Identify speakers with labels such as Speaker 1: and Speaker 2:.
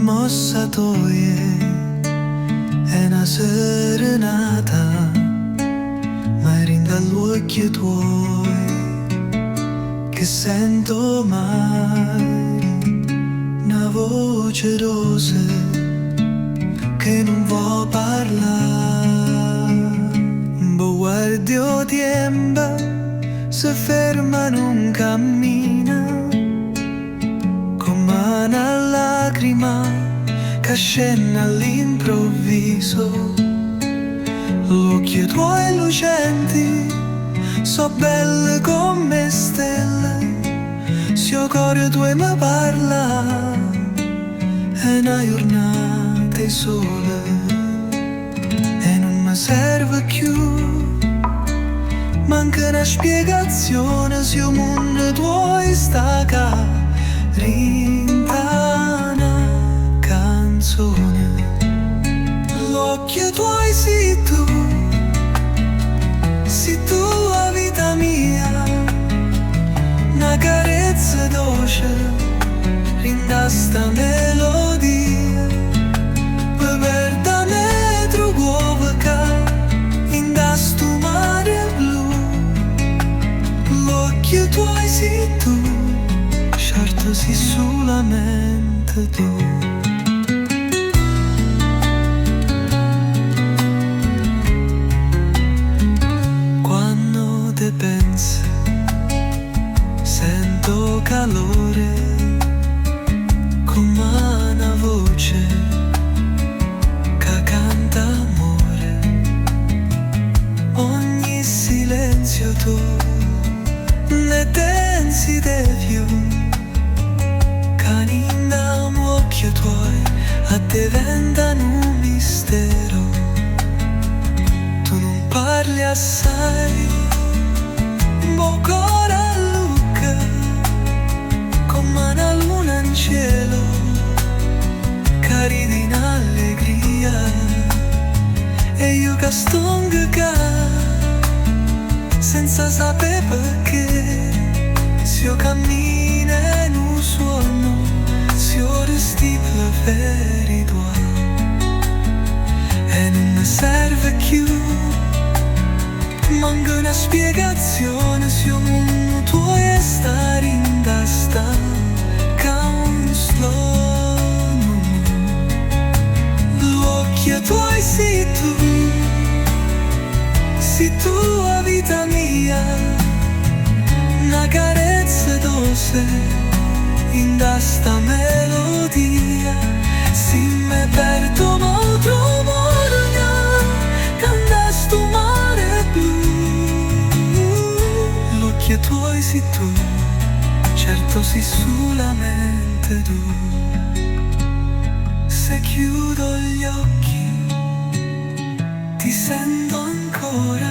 Speaker 1: mossa toglie, è una serenata, ma rinda agli occhi tuoi che sento mai una voce rosa che non vuol parlare. Bo guardi o tempo se ferma non cammina, come una lacrima che scende all'improvviso. L'occhio tuoi lucenti so belle come stelle, se il cuore tuo mi parla è una giornata di sole e non mi serve più, manca una spiegazione se il mondo tuo sta qua rinta una canzone. L'occhio tuoi sei tu la vita mia, una carezza dolce rinda sta melodia, per perdere troppo che inda sto mare blu. L'occhio tuoi sei tu, certo sei solamente tu. Penso, sento calore come una voce che canta amore. Ogni silenzio tu ne pensi di più, caninda occhio tuoi a diventano un mistero. Tu non parli assai, mo cora lucca come una luna in cielo, carina in allegria, e io che stongo qua senza sapere perché. Se io cammino in un suono, se io resti per tuoi e non mi serve più, manca una spiegazione se il mondo tuo è stare in testa che un slow. L'occhio tuoi sei tu la vita mia, una carezza dolce in sta melodia. Se me perdo molto morna, canta sto mare blu. L'occhio tuoi sei tu, certo sei solamente tu. Se chiudo gli occhi ti sento ancora